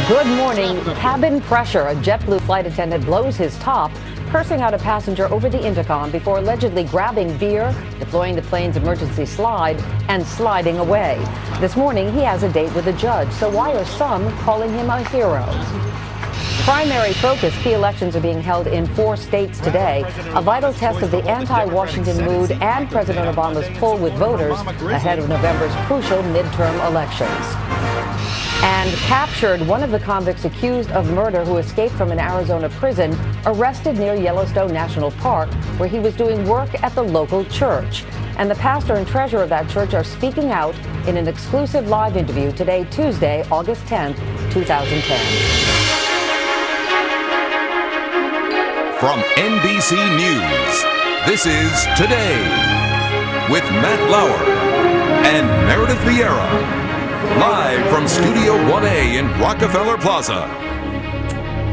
Good morning. Cabin pressure. A JetBlue flight attendant blows his top, cursing out a passenger over the intercom before allegedly grabbing beer, deploying the plane's emergency slide, and sliding away. This morning, he has a date with a judge. So why are some calling him a hero? Primary focus. Key elections are being held in 4 states today. A vital test of the anti-Washington mood and President Obama's pull with voters ahead of November's crucial midterm elections. And captured, one of the convicts accused of murder who escaped from an Arizona prison, arrested near Yellowstone National Park, where he was doing work at the local church. And the pastor and treasurer of that church are speaking out in an exclusive live interview today, Tuesday, August 10th, 2010. From NBC News, this is Today with Matt Lauer and Meredith Vieira. Live from Studio 1A in Rockefeller Plaza.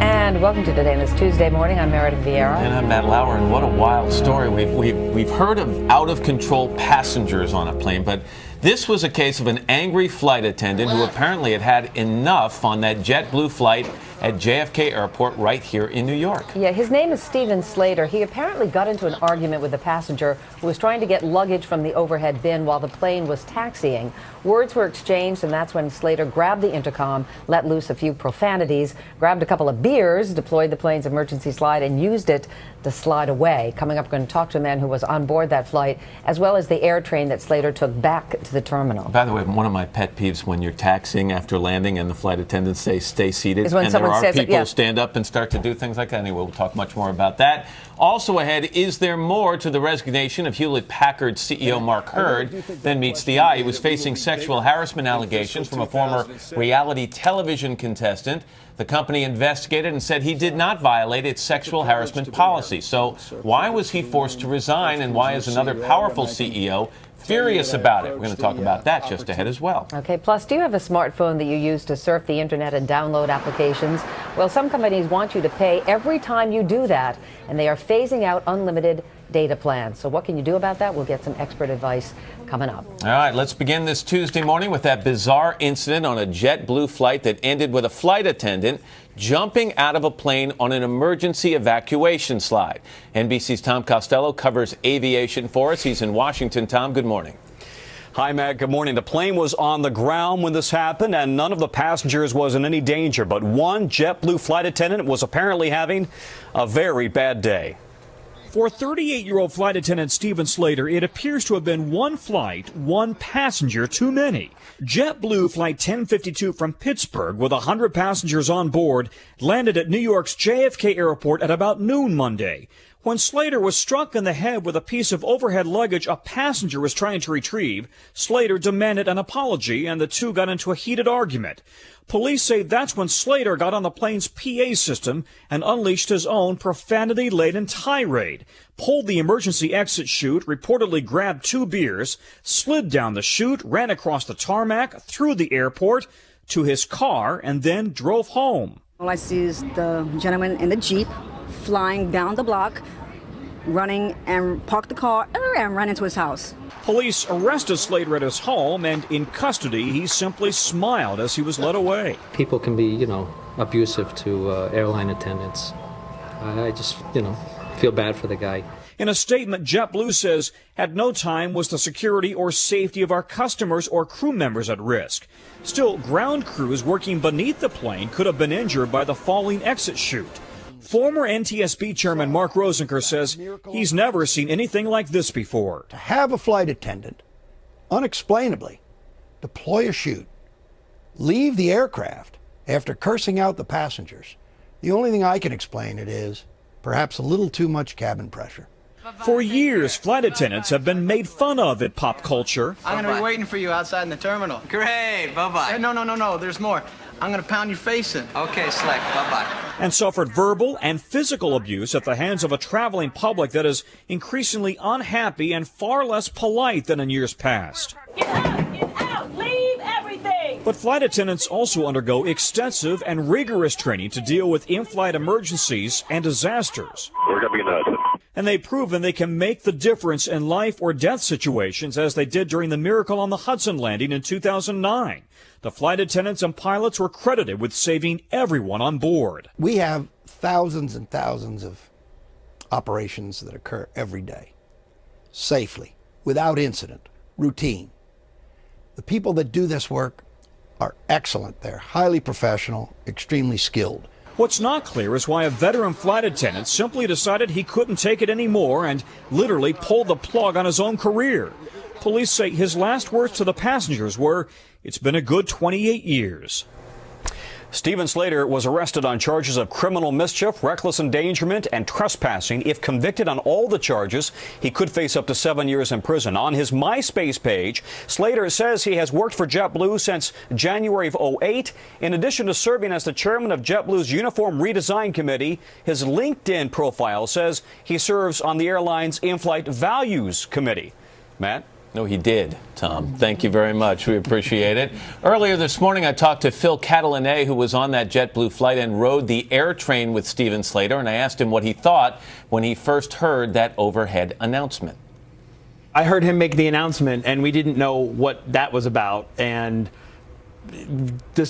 And welcome to Today on this Tuesday morning. I'm Meredith Vieira. And I'm Matt Lauer, and what a wild story. We've heard of out-of-control passengers on a plane, but this was a case of an angry flight attendant who apparently had had enough on that JetBlue flight at JFK Airport right here in New York. Yeah, his name is Stephen Slater. He apparently got into an argument with a passenger who was trying to get luggage from the overhead bin while the plane was taxiing. Words were exchanged, and that's when Slater grabbed the intercom, let loose a few profanities, grabbed a couple of beers, deployed the plane's emergency slide, and used it to slide away. Coming up, we're going to talk to a man who was on board that flight, as well as the air train that Slater took back to the terminal. By the way, one of my pet peeves when you're taxiing after landing and the flight attendants say stay seated, is when and someone there are says people it, yeah. stand up and start to do things like that. Anyway, we'll talk much more about that. Also ahead, is there more to the resignation of Hewlett-Packard CEO Mark Hurd than meets the eye? He was facing sexual harassment allegations from a former reality television contestant. The company investigated and said he did not violate its sexual harassment policy. So why was he forced to resign, and why is another powerful CEO furious about it? We're going to talk about that just ahead as well. Okay, plus, do you have a smartphone that you use to surf the internet and download applications? Well, some companies want you to pay every time you do that, and they are phasing out unlimited data plans. So what can you do about that? We'll get some expert advice coming up. All right, let's begin this Tuesday morning with that bizarre incident on a JetBlue flight that ended with a flight attendant jumping out of a plane on an emergency evacuation slide. NBC's Tom Costello covers aviation for us. He's in Washington. Tom, good morning. Hi, Matt. Good morning. The plane was on the ground when this happened, and none of the passengers was in any danger. But one JetBlue flight attendant was apparently having a very bad day. For 38-year-old flight attendant Stephen Slater, it appears to have been one flight, one passenger too many. JetBlue Flight 1052 from Pittsburgh, with 100 passengers on board, landed at New York's JFK Airport at about noon Monday. When Slater was struck in the head with a piece of overhead luggage a passenger was trying to retrieve, Slater demanded an apology, and the two got into a heated argument. Police say that's when Slater got on the plane's PA system and unleashed his own profanity-laden tirade, pulled the emergency exit chute, reportedly grabbed 2 beers, slid down the chute, ran across the tarmac, through the airport, to his car, and then drove home. All I see is the gentleman in the Jeep flying down the block, running and parked the car and ran into his house. Police arrested Slater at his home, and in custody, he simply smiled as he was led away. People can be, abusive to airline attendants. I just, feel bad for the guy. In a statement, JetBlue says at no time was the security or safety of our customers or crew members at risk. Still, ground crews working beneath the plane could have been injured by the falling exit chute. Former NTSB Chairman Mark Rosenker says he's never seen anything like this before. To have a flight attendant unexplainably deploy a chute, leave the aircraft after cursing out the passengers, the only thing I can explain it is perhaps a little too much cabin pressure. For years, flight attendants have been made fun of in pop culture. I'm going to be waiting for you outside in the terminal. Great, bye-bye. Hey, no, there's more. I'm going to pound your face in. Okay, Slick, bye-bye. And suffered verbal and physical abuse at the hands of a traveling public that is increasingly unhappy and far less polite than in years past. Get out, leave everything. But flight attendants also undergo extensive and rigorous training to deal with in-flight emergencies and disasters. We're going to be nuts. and they've proven they can make the difference in life or death situations, as they did during the Miracle on the Hudson landing in 2009. The flight attendants and pilots were credited with saving everyone on board. We have thousands and thousands of operations that occur every day, safely, without incident, routine. The people that do this work are excellent. They're highly professional, extremely skilled. What's not clear is why a veteran flight attendant simply decided he couldn't take it anymore and literally pulled the plug on his own career. Police say his last words to the passengers were, "It's been a good 28 years." Stephen Slater was arrested on charges of criminal mischief, reckless endangerment, and trespassing. If convicted on all the charges, he could face up to 7 years in prison. On his MySpace page, Slater says he has worked for JetBlue since January of 2008. In addition to serving as the chairman of JetBlue's Uniform Redesign Committee, his LinkedIn profile says he serves on the airline's In-Flight Values Committee. Matt? No, he did, Tom. Thank you very much. We appreciate it. Earlier this morning, I talked to Phil Catalane, who was on that JetBlue flight and rode the air train with Stephen Slater, and I asked him what he thought when he first heard that overhead announcement. I heard him make the announcement, and we didn't know what that was about, and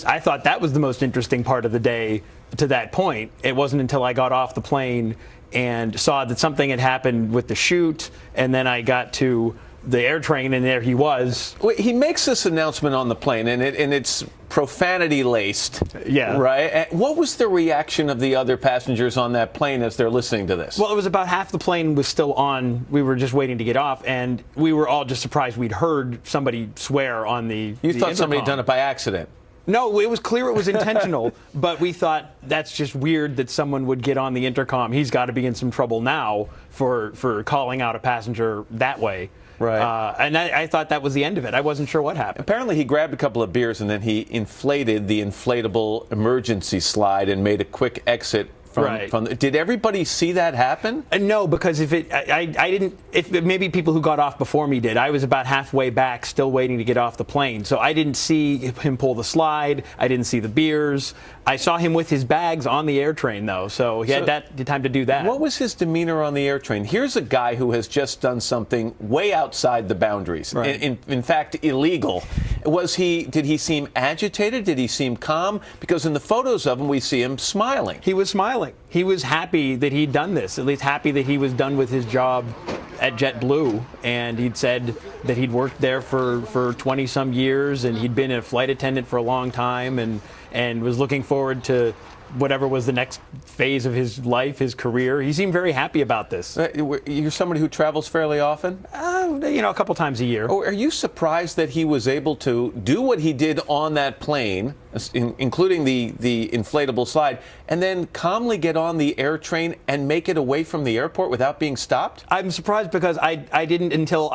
I thought that was the most interesting part of the day to that point. It wasn't until I got off the plane and saw that something had happened with the chute, and then I got to the air train, and there he was. He makes this announcement on the plane, and it's profanity laced. Yeah. Right? What was the reaction of the other passengers on that plane as they're listening to this? Well, it was about half the plane was still on. We were just waiting to get off, and we were all just surprised we'd heard somebody swear on the You thought somebody intercom. had done it by accident? No, it was clear it was intentional, but we thought that's just weird that someone would get on the intercom. He's got to be in some trouble now for calling out a passenger that way. Right. And I thought that was the end of it. I wasn't sure what happened. Apparently he grabbed a couple of beers and then he inflated the inflatable emergency slide and made a quick exit from did everybody see that happen? No, because I didn't. If maybe people who got off before me did. I was about halfway back, still waiting to get off the plane, so I didn't see him pull the slide. I didn't see the beers. I saw him with his bags on the air train, though, so he had the time to do that. What was his demeanor on the air train? Here's a guy who has just done something way outside the boundaries. Right. In fact, illegal. Did he seem agitated? Did he seem calm? Because in the photos of him, we see him smiling. He was smiling. He was happy that he'd done this, at least happy that he was done with his job at JetBlue. And he'd said that he'd worked there for 20-some years, and he'd been a flight attendant for a long time, and was looking forward to whatever was the next phase of his life, his career. He seemed very happy about this. You're somebody who travels fairly often? A couple times a year. Oh, are you surprised that he was able to do what he did on that plane, including the inflatable slide, and then calmly get on the air train and make it away from the airport without being stopped? I'm surprised because I didn't until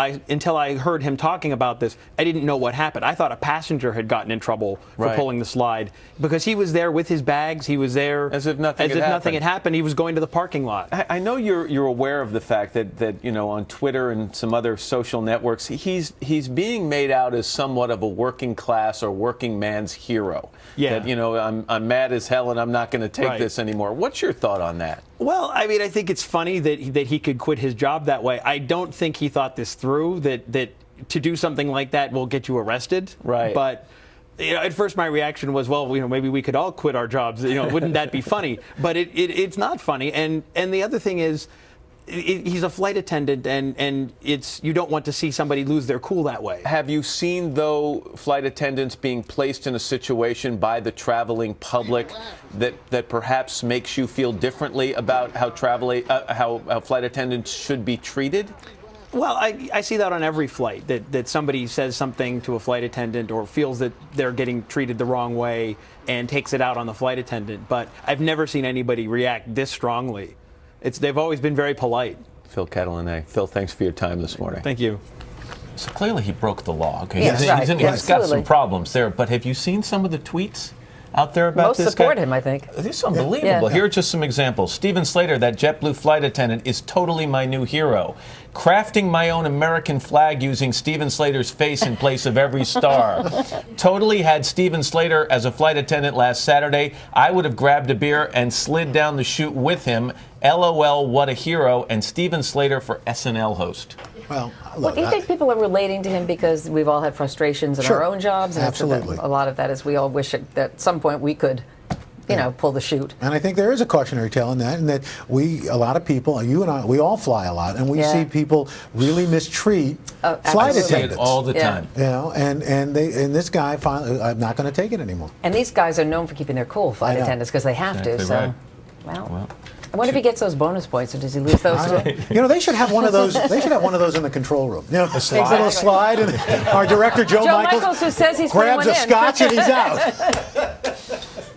I heard him talking about this. I didn't know what happened. I thought a passenger had gotten in trouble for pulling the slide because he was there with his bags. He was there as if nothing had happened. He was going to the parking lot. I know you're aware of the fact that on Twitter and some other social networks, he's being made out as somewhat of a working class or working man's hero. Yeah. That I'm mad as hell and I'm not going to take this anymore. What's your thought on that? Well, I mean, I think it's funny that he could quit his job that way. I don't think he thought this through. That to do something like that will get you arrested. Right. But at first my reaction was, well, maybe we could all quit our jobs. Wouldn't that be funny? But it's not funny. And the other thing is, he's a flight attendant, and you don't want to see somebody lose their cool that way. Have you seen, though, flight attendants being placed in a situation by the traveling public that perhaps makes you feel differently about how flight attendants should be treated? Well, I see that on every flight, that somebody says something to a flight attendant or feels that they're getting treated the wrong way and takes it out on the flight attendant. But I've never seen anybody react this strongly. They've always been very polite. Phil Catalane. Phil, thanks for your time this morning. Thank you. So clearly he broke the law. Okay? Yes, He's got some problems there. But have you seen some of the tweets out there about Most this support guy? him, I think. This is unbelievable. Here are just some examples. Stephen Slater, that JetBlue flight attendant, is totally my new hero. Crafting my own American flag using Stephen Slater's face in place of every star. Totally had Stephen Slater as a flight attendant last Saturday. I would have grabbed a beer and slid down the chute with him. LOL, what a hero. And Stephen Slater for SNL host. Well, do you think people are relating to him because we've all had frustrations in our own jobs? And Absolutely. A lot of that is we all wish that at some point we could, pull the chute. And I think there is a cautionary tale in that, a lot of people, you and I, we all fly a lot, and we see people really mistreat flight attendants all the time. And this guy finally, I'm not going to take it anymore. And these guys are known for keeping their cool, flight attendants, because they have to. So, well. I wonder if he gets those bonus points, or does he lose those too? They should have one of those. They should have one of those in the control room. A little slide, and our director Joe Michaels who says he's grabs a scotch and he's out.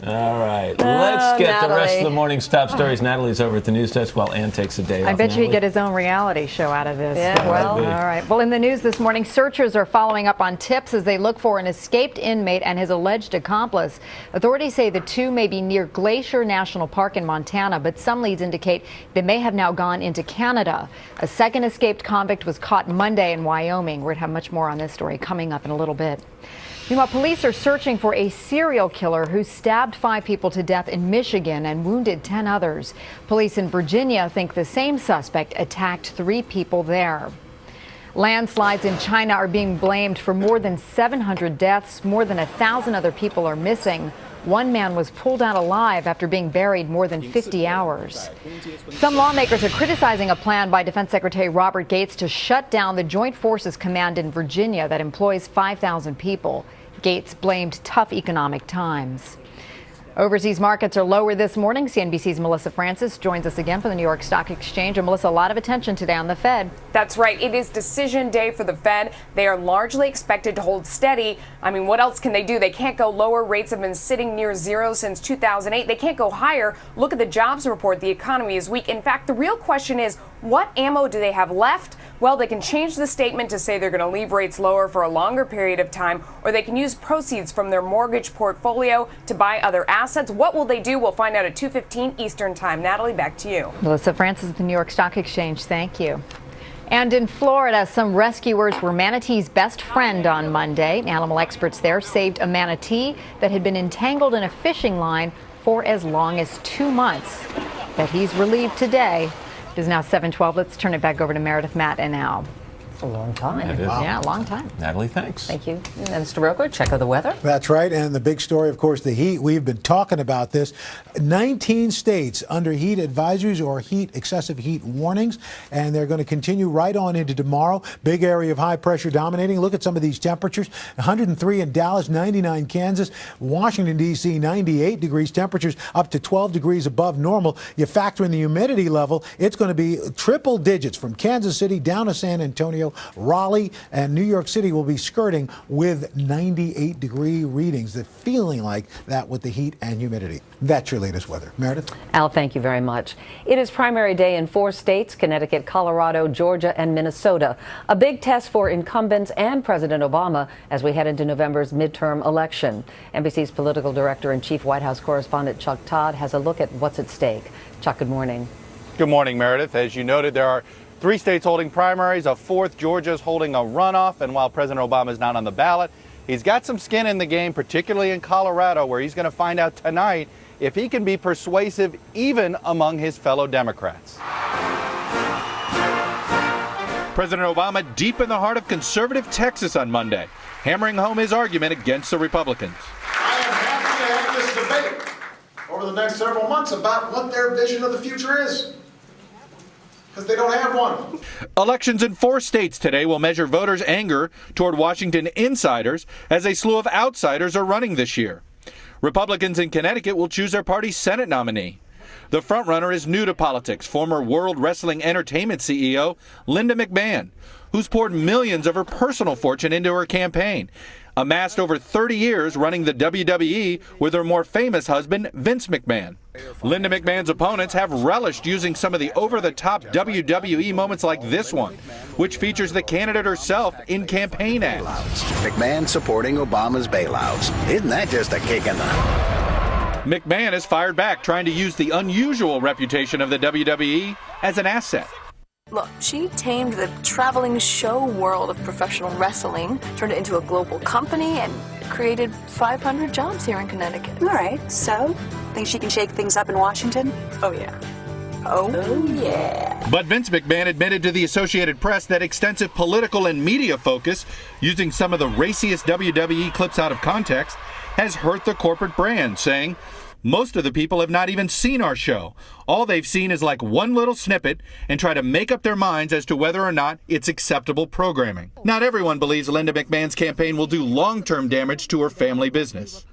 All right, let's get Natalie. the rest of the morning's top stories. Natalie's over at the news desk while Ann takes a day off. I bet you Natalie? he'd get his own reality show out of this. Yeah, well, all right. Well, in the news this morning, searchers are following up on tips as they look for an escaped inmate and his alleged accomplice. Authorities say the two may be near Glacier National Park in Montana, but some leads indicate they may have now gone into Canada. A second escaped convict was caught Monday in Wyoming. We're going to have much more on this story coming up in a little bit. Meanwhile, police are searching for a serial killer who stabbed 5 people to death in Michigan and wounded 10 others. Police in Virginia think the same suspect attacked 3 people there. Landslides in China are being blamed for more than 700 deaths. More than 1,000 other people are missing. One man was pulled out alive after being buried more than 50 hours. Some lawmakers are criticizing a plan by Defense Secretary Robert Gates to shut down the Joint Forces Command in Virginia that employs 5,000 people. Gates blamed tough economic times. Overseas markets are lower this morning. CNBC's Melissa Francis joins us again from the New York Stock Exchange. And Melissa, a lot of attention today on the Fed. That's right. It is decision day for the Fed. They are largely expected to hold steady. I mean, what else can they do? They can't go lower. Rates have been sitting near zero since 2008. They can't go higher. Look at the jobs report. The economy is weak. In fact, the real question is, what ammo do they have left? Well, they can change the statement to say they're going to leave rates lower for a longer period of time, or they can use proceeds from their mortgage portfolio to buy other assets. What will they do? We'll find out at 2:15 Eastern Time. Natalie, back to you. Melissa Francis at the New York Stock Exchange. Thank you. And in Florida, some rescuers were manatee's best friend on Monday. Animal experts there saved a manatee that had been entangled in a fishing line for as long as 2 months. But he's relieved today. It is now 7:12. Let's turn it back over to Meredith, Matt, and Al. It's a long time. Yeah, a long time. Natalie, thanks. Thank you. And Mr. Roker, check out the weather. That's right. And the big story, of course, the heat. We've been talking about this. 19 states under heat advisories or excessive heat warnings. And they're going to continue right on into tomorrow. Big area of high pressure dominating. Look at some of these temperatures. 103 in Dallas, 99 Kansas, Washington, D.C., 98 degrees. Temperatures up to 12 degrees above normal. You factor in the humidity level, it's going to be triple digits from Kansas City down to San Antonio. Raleigh and New York City will be skirting with 98-degree readings. They're feeling like that with the heat and humidity. That's your latest weather. Meredith? Al, thank you very much. It is primary day in 4 states, Connecticut, Colorado, Georgia, and Minnesota. A big test for incumbents and President Obama as we head into November's midterm election. NBC's political director and chief White House correspondent Chuck Todd has a look at what's at stake. Chuck, good morning. Good morning, Meredith. As you noted, there are 3 states holding primaries, a 4th, Georgia's holding a runoff, and while President Obama is not on the ballot, he's got some skin in the game, particularly in Colorado, where he's going to find out tonight if he can be persuasive even among his fellow Democrats. President Obama deep in the heart of conservative Texas on Monday, hammering home his argument against the Republicans. I am happy to have this debate over the next several months about what their vision of the future is. Because they don't have one. Elections in 4 states today will measure voters' anger toward Washington insiders as a slew of outsiders are running this year. Republicans in Connecticut will choose their party's Senate nominee. The frontrunner is new to politics, former World Wrestling Entertainment CEO Linda McMahon, who's poured millions of her personal fortune into her campaign, amassed over 30 years running the WWE with her more famous husband, Vince McMahon. Linda McMahon's opponents have relished using some of the over-the-top WWE moments like this one, which features the candidate herself in campaign ads. McMahon supporting Obama's bailouts. Isn't that just a kick in the... McMahon has fired back, trying to use the unusual reputation of the WWE as an asset. Look, she tamed the traveling show world of professional wrestling, turned it into a global company, and created 500 jobs here in Connecticut. All right, so think she can shake things up in Washington? Oh, yeah. Oh, yeah. But Vince McMahon admitted to the Associated Press that extensive political and media focus, using some of the raciest WWE clips out of context, has hurt the corporate brand, saying, "Most of the people have not even seen our show. All they've seen is like one little snippet and try to make up their minds as to whether or not it's acceptable programming." Not everyone believes Linda McMahon's campaign will do long-term damage to her family business.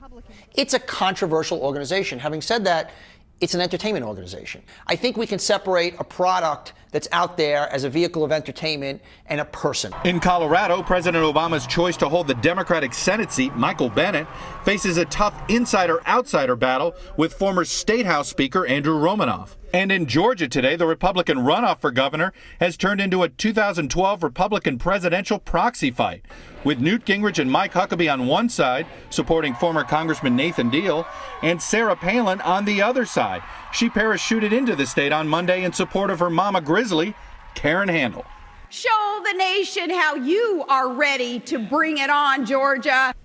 It's a controversial organization. Having said that, it's an entertainment organization. I think we can separate a product that's out there as a vehicle of entertainment and a person. In Colorado, President Obama's choice to hold the Democratic Senate seat, Michael Bennet, faces a tough insider-outsider battle with former State House Speaker Andrew Romanoff. And in Georgia today, the Republican runoff for governor has turned into a 2012 Republican presidential proxy fight, with Newt Gingrich and Mike Huckabee on one side, supporting former Congressman Nathan Deal, and Sarah Palin on the other side. She parachuted into the state on Monday in support of her mama Grizzly, Karen Handel. Show the nation how you are ready to bring it on, Georgia.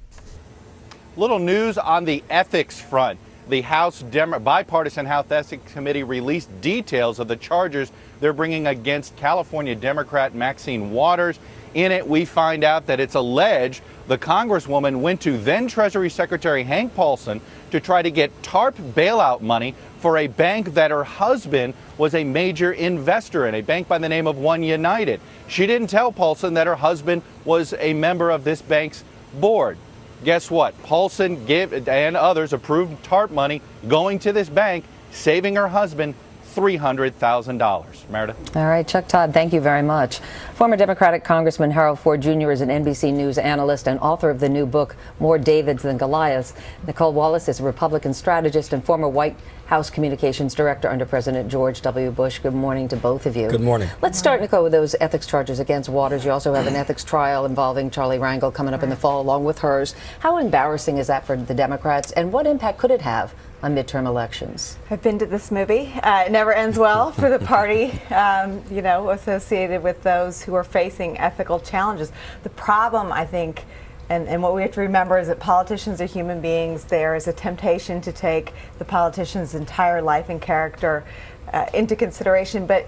Little news on the ethics front. The House Bipartisan House Ethics Committee released details of the charges they're bringing against California Democrat Maxine Waters. In it, we find out that it's alleged the Congresswoman went to then Treasury Secretary Hank Paulson to try to get TARP bailout money for a bank that her husband was a major investor in, a bank by the name of One United. She didn't tell Paulson that her husband was a member of this bank's board. Guess what? Paulson and others approved TARP money going to this bank, saving her husband $300,000. Meredith? All right, Chuck Todd, thank you very much. Former Democratic Congressman Harold Ford Jr. is an NBC News analyst and author of the new book, More Davids Than Goliaths. Nicole Wallace is a Republican strategist and former White House Communications Director under President George W. Bush. Good morning to both of you. Good morning. Let's start, Nicole, with those ethics charges against Waters. You also have an ethics trial involving Charlie Rangel coming up in the fall, along with hers. How embarrassing is that for the Democrats, and what impact could it have on midterm elections? I've been to this movie. It never ends well for the party, associated with those who are facing ethical challenges. The problem, I think, and what we have to remember is that politicians are human beings. There is a temptation to take the politician's entire life and character into consideration, but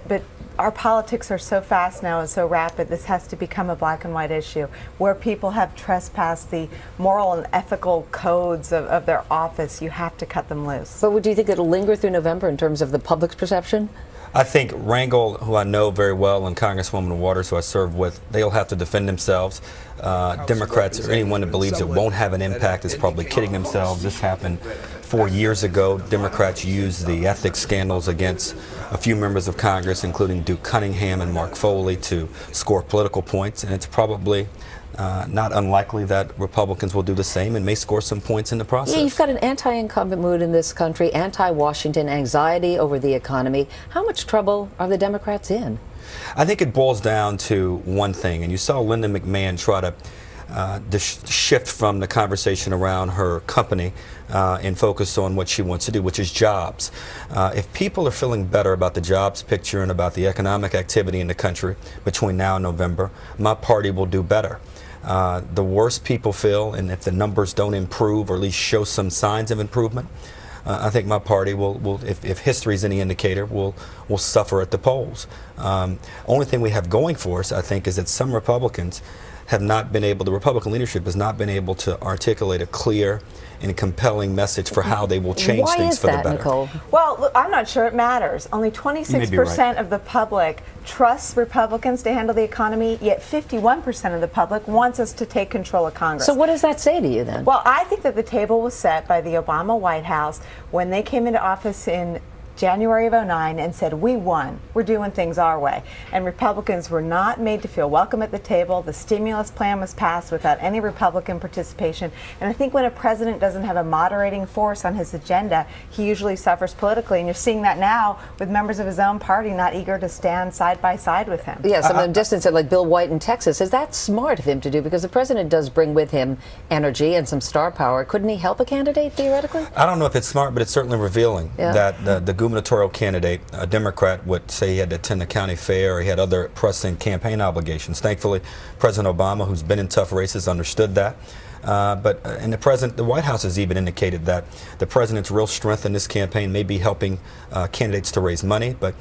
our politics are so fast now and so rapid. This has to become a black and white issue where people have trespassed the moral and ethical codes of their office. You have to cut them loose. But do you think it'll linger through November in terms of the public's perception? I think Rangel, who I know very well, and Congresswoman Waters, who I served with, they'll have to defend themselves. Democrats or anyone that believes it won't have an impact is probably kidding themselves. This happened 4 years ago. Democrats used the ethics scandals against a few members of Congress, including Duke Cunningham and Mark Foley, to score political points, and it's probably not unlikely that Republicans will do the same and may score some points in the process. Yeah, you've got an anti-incumbent mood in this country, anti-Washington, anxiety over the economy. How much trouble are the Democrats in? I think it boils down to one thing, and you saw Linda McMahon try to shift from the conversation around her company and focus on what she wants to do, which is jobs. If people are feeling better about the jobs picture and about the economic activity in the country between now and November, my party will do better. The worse people feel, and if the numbers don't improve or at least show some signs of improvement, I think my party will if history is any indicator, will suffer at the polls. Only thing we have going for us, I think, is that some Republicans have not been able, the Republican leadership has not been able to articulate a clear and compelling message for how they will change things for the better. Nicole? Well, look, I'm not sure it matters. Only 26% of the public trusts Republicans to handle the economy, yet 51% of the public wants us to take control of Congress. So what does that say to you then? Well, I think that the table was set by the Obama White House when they came into office in January of '09 and said, we won. We're doing things our way. And Republicans were not made to feel welcome at the table. The stimulus plan was passed without any Republican participation. And I think when a president doesn't have a moderating force on his agenda, he usually suffers politically. And you're seeing that now with members of his own party not eager to stand side by side with him. Yeah, some of them distance it, like Bill White in Texas. Is that smart of him to do? Because the president does bring with him energy and some star power. Couldn't he help a candidate, theoretically? I don't know if it's smart, but it's certainly revealing that the gubernatorial candidate, a Democrat, would say he had to attend the county fair or he had other pressing campaign obligations. Thankfully, President Obama, who's been in tough races, understood that. And the White House has even indicated that the president's real strength in this campaign may be helping candidates to raise money, but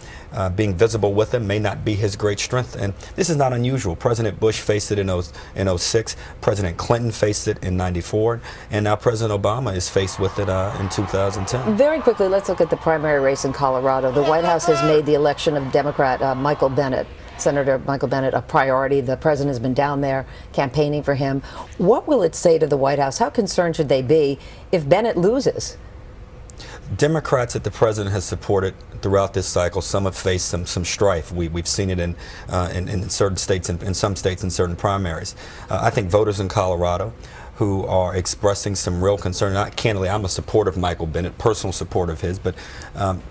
being visible with them may not be his great strength. And this is not unusual. President Bush faced it in 06, President Clinton faced it in 94, and now President Obama is faced with it in 2010. Very quickly, let's look at the primary race in Colorado. The White House has made the election of Democrat Senator Michael Bennet a priority. The president has been down there campaigning for him. What will it say to the White House? How concerned should they be if Bennet loses? Democrats that the president has supported throughout this cycle, some have faced some strife. We've seen it in certain states, in some states, in certain primaries. I think voters in Colorado who are expressing some real concern. Candidly, I'm a supporter of Michael Bennet, personal support of his, but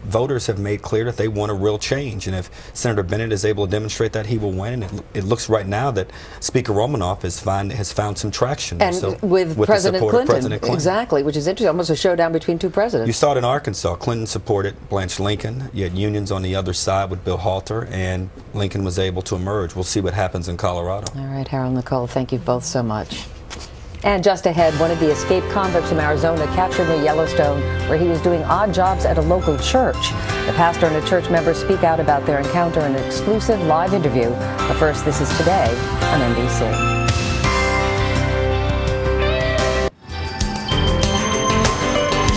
voters have made clear that they want a real change. And if Senator Bennet is able to demonstrate that, he will win. And it looks right now that Speaker Romanoff has found some traction. And so with President Clinton. Exactly, which is interesting, almost a showdown between two presidents. You saw it in Arkansas. Clinton supported Blanche Lincoln. You had unions on the other side with Bill Halter, and Lincoln was able to emerge. We'll see what happens in Colorado. All right, Harold, Nicole, thank you both so much. And just ahead, one of the escaped convicts from Arizona captured near Yellowstone, where he was doing odd jobs at a local church. The pastor and a church member speak out about their encounter in an exclusive live interview. But first, this is Today on NBC.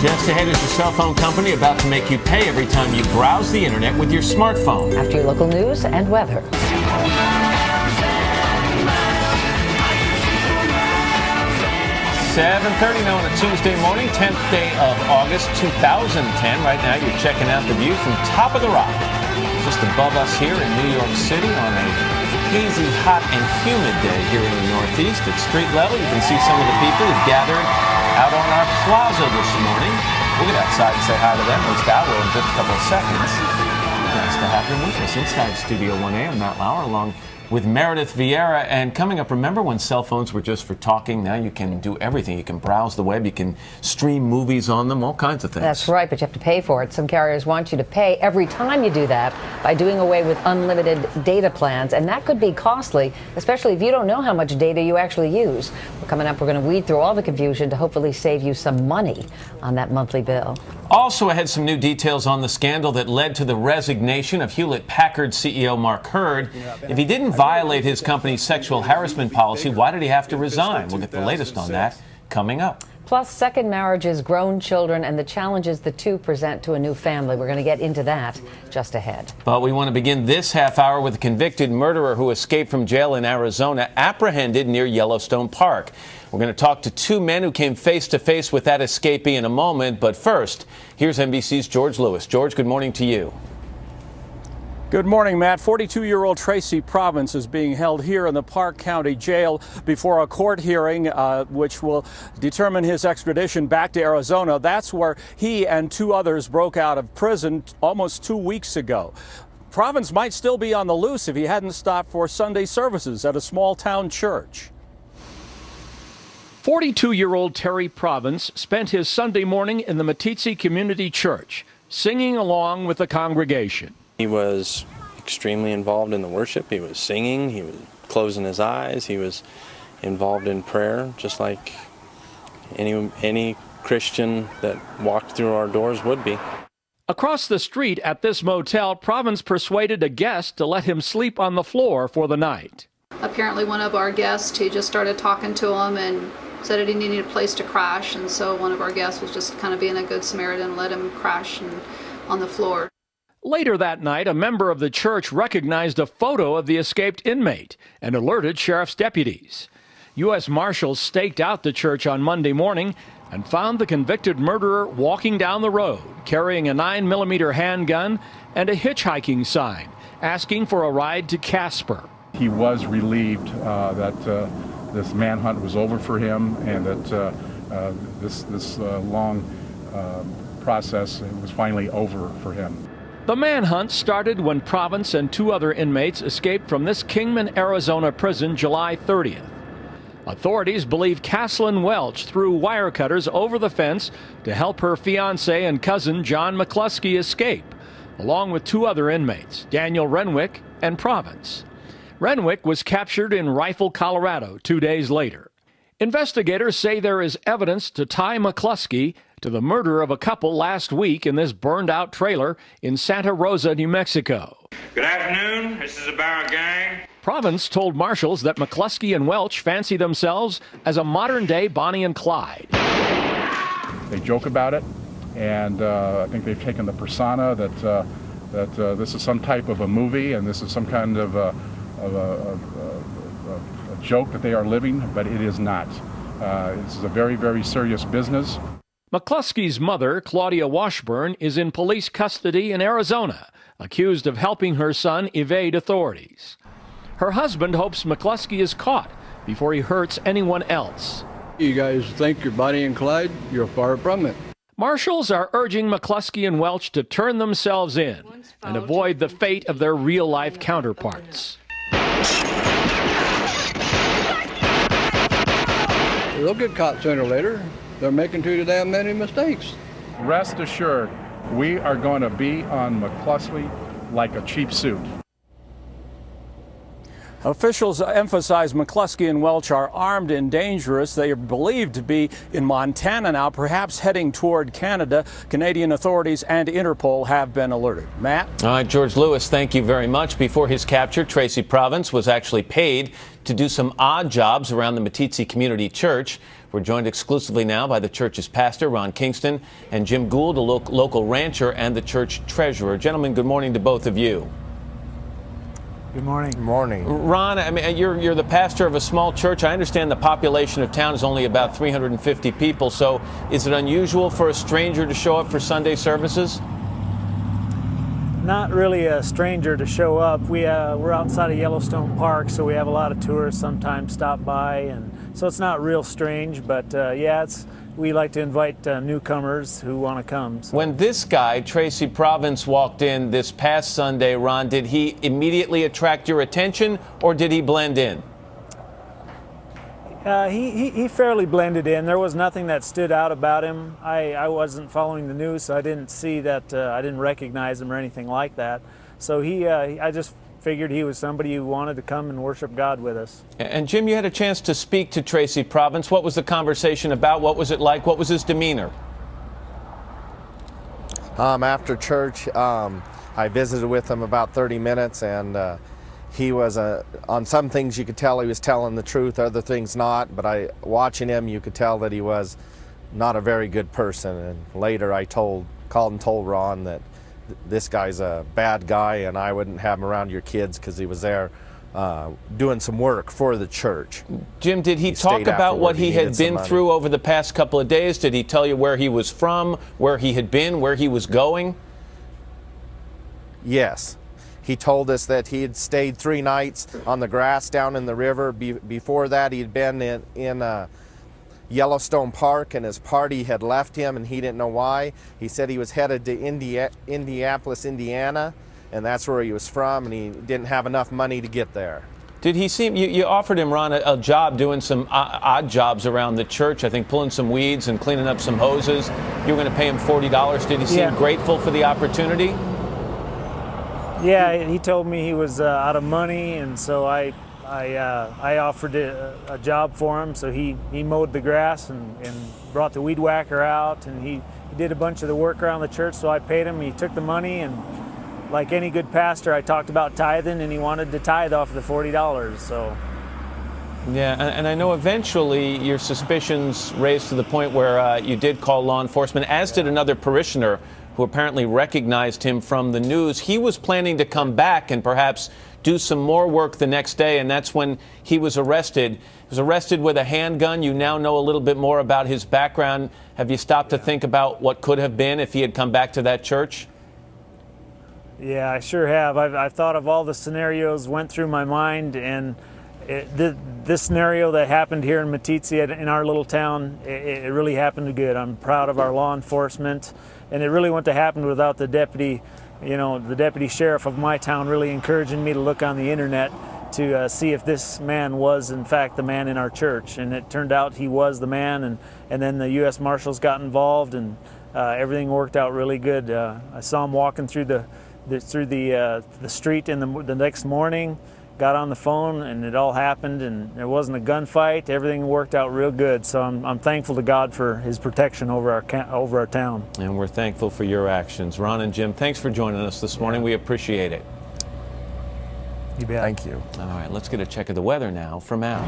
Just ahead is a cell phone company about to make you pay every time you browse the internet with your smartphone. After your local news and weather. 7:30 now on a Tuesday morning, 10th day of August 2010. Right now you're checking out the view from Top of the Rock, just above us here in New York City on a hazy, hot, and humid day here in the Northeast. At street level, you can see some of the people who've gathered out on our plaza this morning. We'll get outside and say hi to them. At least I will in just a couple of seconds. Nice to have them with us inside Studio 1A. I'm Matt Lauer along with Meredith Vieira. And coming up, remember when cell phones were just for talking? Now you can do everything. You can browse the web, you can stream movies on them, all kinds of things. That's right, but you have to pay for it. Some carriers want you to pay every time you do that by doing away with unlimited data plans, and that could be costly, especially if you don't know how much data you actually use. Well, coming up, we're going to weed through all the confusion to hopefully save you some money on that monthly bill. Also ahead, some new details on the scandal that led to the resignation of Hewlett-Packard CEO Mark Hurd. If he didn't violate his company's sexual harassment policy, why did he have to resign? We'll get the latest on that coming up. Plus, second marriages, grown children, and the challenges the two present to a new family. We're going to get into that just ahead. But we want to begin this half hour with a convicted murderer who escaped from jail in Arizona, apprehended near Yellowstone Park. We're going to talk to two men who came face to face with that escapee in a moment. But first, here's NBC's George Lewis. George, good morning to you. Good morning, Matt. 42-year-old Tracy Province is being held here in the Park County Jail before a court hearing which will determine his extradition back to Arizona. That's where he and two others broke out of prison almost 2 weeks ago. Province might still be on the loose if he hadn't stopped for Sunday services at a small-town church. 42-year-old Terry Province spent his Sunday morning in the Meeteetse Community Church, singing along with the congregation. He was extremely involved in the worship. He was singing, he was closing his eyes, he was involved in prayer, just like any Christian that walked through our doors would be. Across the street at this motel, Province persuaded a guest to let him sleep on the floor for the night. Apparently one of our guests, he just started talking to him and said that he needed a place to crash, and so one of our guests was just kind of being a good Samaritan and let him crash on the floor. Later that night, a member of the church recognized a photo of the escaped inmate and alerted sheriff's deputies. U.S. Marshals staked out the church on Monday morning and found the convicted murderer walking down the road, carrying a 9mm handgun and a hitchhiking sign, asking for a ride to Casper. He was relieved that this manhunt was over for him, and that this long process was finally over for him. The manhunt started when Province and 2 other inmates escaped from this Kingman, Arizona prison July 30th. Authorities believe Caslin Welch threw wire cutters over the fence to help her fiancé and cousin John McCluskey escape, along with 2 other inmates, Daniel Renwick and Province. Renwick was captured in Rifle, Colorado 2 days later. Investigators say there is evidence to tie McCluskey to the murder of a couple last week in this burned-out trailer in Santa Rosa, New Mexico. Good afternoon. This is the Barrett Gang. Province told marshals that McCluskey and Welch fancy themselves as a modern-day Bonnie and Clyde. They joke about it, and I think they've taken the persona that this is some type of a movie and this is some kind of a joke that they are living, but it is not. This is a very, very serious business. McCluskey's mother, Claudia Washburn, is in police custody in Arizona, accused of helping her son evade authorities. Her husband hopes McCluskey is caught before he hurts anyone else. You guys think you're Bonnie and Clyde? You're far from it. Marshals are urging McCluskey and Welch to turn themselves in and avoid the fate of their real-life counterparts. They'll get caught sooner or later. They're making too damn many mistakes. Rest assured, we are going to be on McCluskey like a cheap suit. Officials emphasize McCluskey and Welch are armed and dangerous. They are believed to be in Montana now, perhaps heading toward Canada. Canadian authorities and Interpol have been alerted. Matt? All right, George Lewis, thank you very much. Before his capture, Tracy Province was actually paid to do some odd jobs around the Meeteetse Community Church. We're joined exclusively now by the church's pastor, Ron Kingston, and Jim Gould, a local rancher and the church treasurer. Gentlemen, good morning to both of you. Good morning. Good morning. Ron, I mean, you're the pastor of a small church. I understand the population of town is only about 350 people. So is it unusual for a stranger to show up for Sunday services? Not really a stranger to show up. We're outside of Yellowstone Park, so we have a lot of tourists sometimes stop by, and so it's not real strange. But yeah, we like to invite newcomers who want to come. So. When this guy, Tracy Province, walked in this past Sunday, Ron, did he immediately attract your attention, or did he blend in? He fairly blended in. There was nothing that stood out about him. I wasn't following the news, so I didn't see that. I didn't recognize him or anything like that. So I just figured he was somebody who wanted to come and worship God with us. And Jim, you had a chance to speak to Tracy Province. What was the conversation about? What was it like? What was his demeanor? After church, I visited with him about 30 minutes, and he was on some things you could tell he was telling the truth, other things not. But watching him, you could tell that he was not a very good person. And later, I called and told Ron that this guy's a bad guy, and I wouldn't have him around your kids because he was there doing some work for the church. Jim, did he talk about what he had been through over the past couple of days? Did he tell you where he was from, where he had been, where he was going? Yes. He told us that he had stayed 3 nights on the grass down in the river. Before that, he'd been in Yellowstone Park, and his party had left him, and he didn't know why. He said he was headed to Indianapolis, Indiana, and that's where he was from, and he didn't have enough money to get there. Did he seem, you offered him, Ron, a job doing some odd jobs around the church, I think pulling some weeds and cleaning up some hoses. You were going to pay him $40. Did he seem grateful for the opportunity? Yeah, he told me he was out of money, and so I offered a job for him. So he mowed the grass and brought the weed whacker out, and he did a bunch of the work around the church, so I paid him. He took the money, and like any good pastor, I talked about tithing, and he wanted to tithe off the $40. So. Yeah, and I know eventually your suspicions raised to the point where you did call law enforcement, as did another parishioner, who apparently recognized him from the news. He was planning to come back and perhaps do some more work the next day, and that's when he was arrested. He was arrested with a handgun. You now know a little bit more about his background. Have you stopped to think about what could have been if he had come back to that church? Yeah, I sure have. I've thought of all the scenarios, went through my mind, and this scenario that happened here in Meeteetse in our little town, it really happened good. I'm proud of our law enforcement, and it really wouldn't have happened without the deputy, the deputy sheriff of my town really encouraging me to look on the internet to see if this man was in fact the man in our church, and it turned out he was the man, and then the U.S. Marshals got involved, and everything worked out really good. I saw him walking through the street in the next morning, got on the phone, and it all happened, and there wasn't a gunfight. Everything worked out real good, so I'm thankful to God for his protection over our town. And we're thankful for your actions. Ron and Jim, thanks for joining us this morning. We appreciate it. You bet. Thank you. All right, let's get a check of the weather now from Al.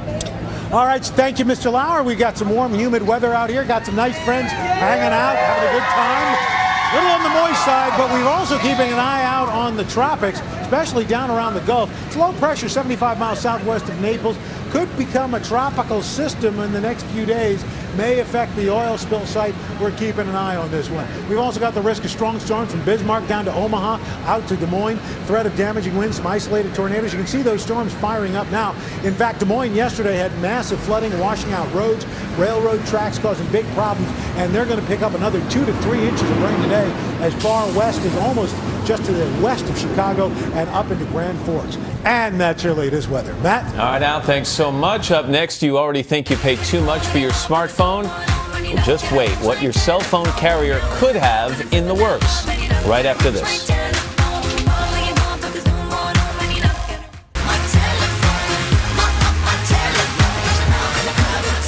All right, thank you, Mr. Lauer. We got some warm, humid weather out here. Got some nice friends hanging out, having a good time. A little on the moist side, but we're also keeping an eye out on the tropics, especially down around the Gulf. It's low pressure, 75 miles southwest of Naples. Could become a tropical system in the next few days. May affect the oil spill site. We're keeping an eye on this one. We've also got the risk of strong storms from Bismarck down to Omaha, out to Des Moines. Threat of damaging winds, some isolated tornadoes. You can see those storms firing up now. In fact, Des Moines yesterday had massive flooding, washing out roads, railroad tracks, causing big problems. And they're going to pick up another 2 to 3 inches of rain today, as far west as almost just to the west of Chicago and up into Grand Forks. And that's your latest weather. Matt? All right, Al, thanks so much. Up next, do you already think you pay too much for your smartphone? Well, just wait what your cell phone carrier could have in the works right after this.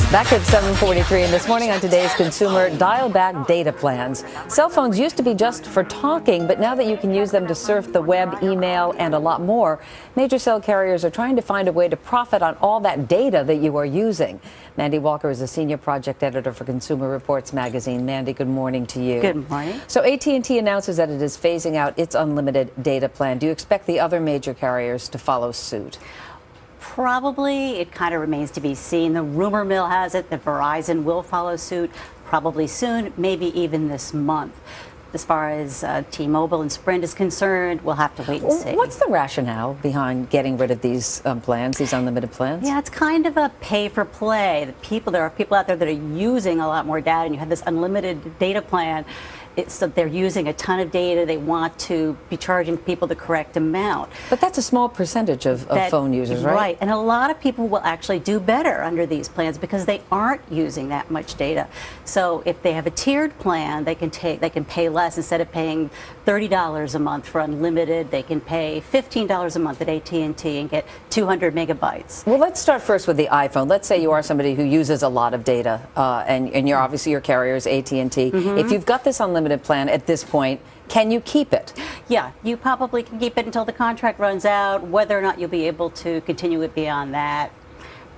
Back at 7:43 and this morning on today's Consumer, dial back data plans. Cell phones used to be just for talking, but now that you can use them to surf the web, email, and a lot more, major cell carriers are trying to find a way to profit on all that data that you are using. Mandy Walker is a senior project editor for Consumer Reports magazine. Mandy, good morning to you. Good morning. So AT&T announces that it is phasing out its unlimited data plan. Do you expect the other major carriers to follow suit? Probably. It kind of remains to be seen. The rumor mill has it that Verizon will follow suit probably soon, maybe even this month. As far as T-Mobile and Sprint is concerned, we'll have to wait and see. What's the rationale behind getting rid of these plans, these unlimited plans? Yeah, it's kind of a pay for play. There are people out there that are using a lot more data, and you have this unlimited data plan. It's that they're using a ton of data. They want to be charging people the correct amount. But that's a small percentage of phone users, right? Right. And a lot of people will actually do better under these plans because they aren't using that much data. So if they have a tiered plan, they can pay less. Instead of paying $30 a month for unlimited, they can pay $15 a month at AT&T and get 200 megabytes. Well, let's start first with the iPhone. Let's say you are somebody who uses a lot of data, and you're obviously your carrier is AT&T. Mm-hmm. If you've got this unlimited plan at this point, can you keep it? Yeah, you probably can keep it until the contract runs out. Whether or not you'll be able to continue it beyond that,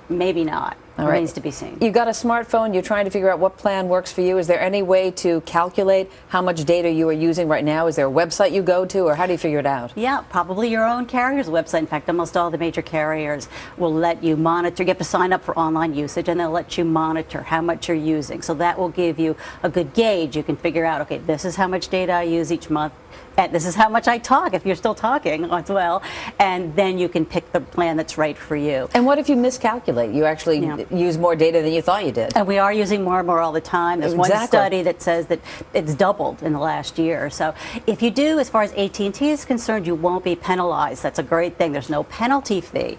maybe not. Remains to be seen. You've got a smartphone. You're trying to figure out what plan works for you. Is there any way to calculate how much data you are using right now? Is there a website you go to, or how do you figure it out? Yeah, probably your own carrier's website. In fact, almost all the major carriers will let you monitor. You have to sign up for online usage, and they'll let you monitor how much you're using. So that will give you a good gauge. You can figure out, okay, this is how much data I use each month. And this is how much I talk, if you're still talking as well. And then you can pick the plan that's right for you. And what if you miscalculate? You actually use more data than you thought you did. And we are using more and more all the time. There's one study that says that it's doubled in the last year. So if you do, as far as AT&T is concerned, you won't be penalized. That's a great thing. There's no penalty fee.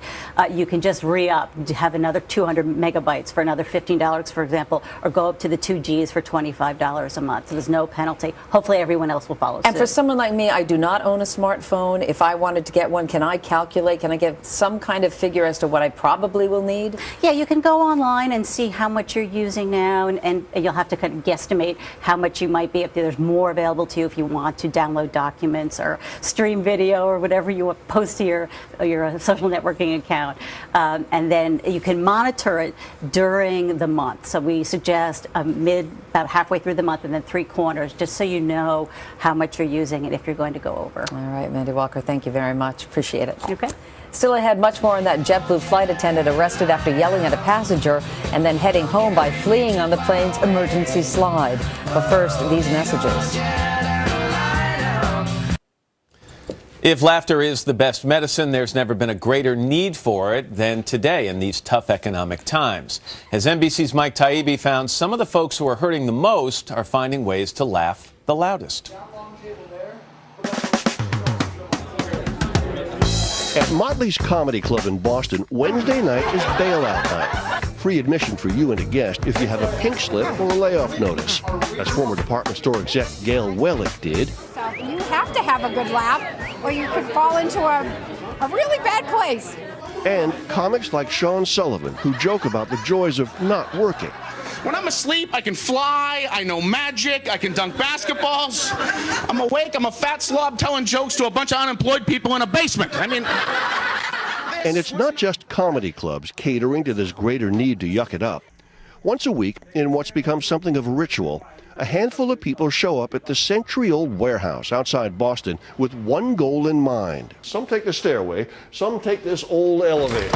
You can just re-up, have another 200 megabytes for another $15, for example, or go up to the 2Gs for $25 a month. So there's no penalty. Hopefully everyone else will follow suit. And for someone like me, I do not own a smartphone. If I wanted to get one, can I calculate? Can I get some kind of figure as to what I probably will need? Yeah, you can go online and see how much you're using now, and you'll have to kind of guesstimate how much you might be if there's more available to you if you want to download documents or stream video or whatever you post to your social networking account. And then you can monitor it during the month. So we suggest a about halfway through the month and then 3/4, just so you know how much you're using and if you're going to go over. All right, Mandy Walker, thank you very much. Appreciate it. Okay. Still ahead, much more on that JetBlue flight attendant arrested after yelling at a passenger and then heading home by fleeing on the plane's emergency slide. But first, these messages. If laughter is the best medicine, there's never been a greater need for it than today in these tough economic times. As NBC's Mike Taibbi found, some of the folks who are hurting the most are finding ways to laugh the loudest. At Motley's Comedy Club in Boston, Wednesday night is bailout night. Free admission for you and a guest if you have a pink slip or a layoff notice. As former department store exec Gail Wellick did. You have to have a good laugh or you could fall into a really bad place. And comics like Sean Sullivan, who joke about the joys of not working. When I'm asleep, I can fly, I know magic, I can dunk basketballs. I'm awake, I'm a fat slob telling jokes to a bunch of unemployed people in a basement. I mean... And it's not just comedy clubs catering to this greater need to yuck it up. Once a week, in what's become something of a ritual, a handful of people show up at the century-old warehouse outside Boston with one goal in mind. Some take the stairway, some take this old elevator.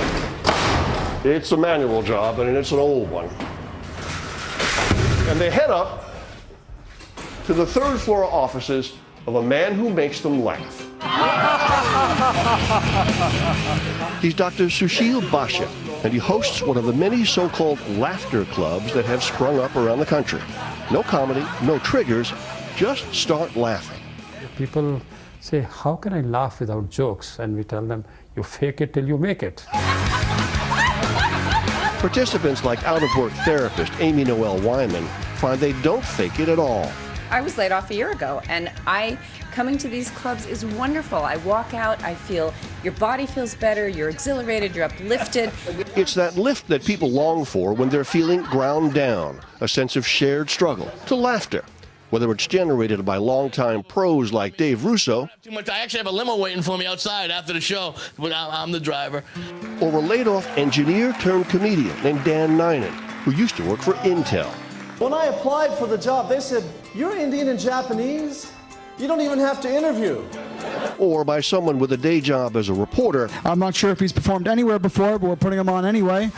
It's a manual job, and it's an old one. And they head up to the third floor offices of a man who makes them laugh. He's Dr. Sushil Bhatia, and he hosts one of the many so-called laughter clubs that have sprung up around the country. No comedy, no triggers, just start laughing. People say, how can I laugh without jokes? And we tell them, you fake it till you make it. Participants like out-of-work therapist Amy Noel Wyman find they don't fake it at all. I was laid off a year ago, and coming to these clubs is wonderful. I walk out, I feel your body feels better, you're exhilarated, you're uplifted. It's that lift that people long for when they're feeling ground down, a sense of shared struggle, to laughter. Whether it's generated by longtime pros like Dave Russo, Too much. I actually have a limo waiting for me outside after the show, but I'm the driver. or a laid-off engineer-turned-comedian named Dan Ninen, who used to work for Intel. When I applied for the job, they said, you're Indian and Japanese? You don't even have to interview. Or by someone with a day job as a reporter. I'm not sure if he's performed anywhere before, but we're putting him on anyway.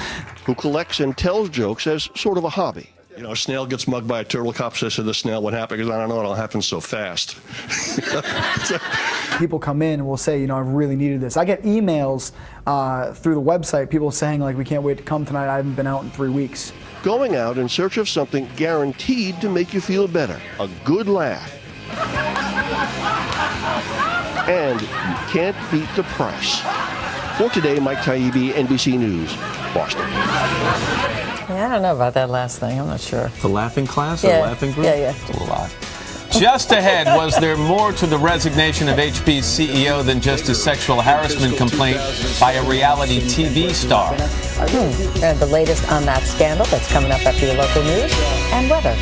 Who collects and tells jokes as sort of a hobby. You know, a snail gets mugged by a turtle. Cop says to the snail, what happened? Because I don't know, it all happened so fast. People come in and will say, you know, I really needed this. I get emails through the website, people saying, like, we can't wait to come tonight. I haven't been out in 3 weeks. Going out in search of something guaranteed to make you feel better. A good laugh. And you can't beat the price. For today, Mike Taibbi, NBC News, Boston. Yeah, I don't know about that last thing. I'm not sure. The laughing class or Yeah. laughing group? Yeah. It's a little odd. Just ahead, was there more to the resignation of HP's CEO than just a sexual harassment complaint by a reality TV star? And the latest on that scandal, that's coming up after your local news and weather.